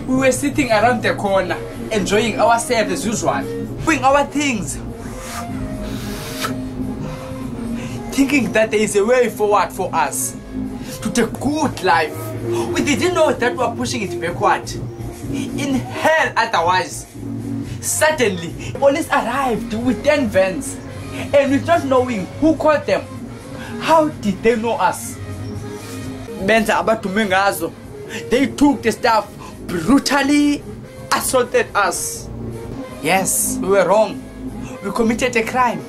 We were sitting around the corner, enjoying ourselves as usual, doing our things, thinking that there is a way forward for us to the good life. We didn't know that we were pushing it backward. In hell otherwise. Suddenly, police arrived with 10 vans, and without knowing who called them. How did they know us? They took the staff, brutally assaulted us. Yes, we were wrong. We committed a crime.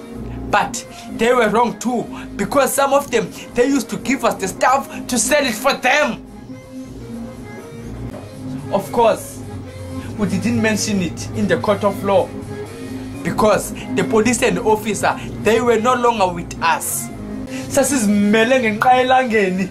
But they were wrong too, because some of them, they used to give us the stuff to sell it for them. Of course, we didn't mention it in the court of law, because the police and the officer, they were no longer with us. Sasizimele ngenqa elangeni.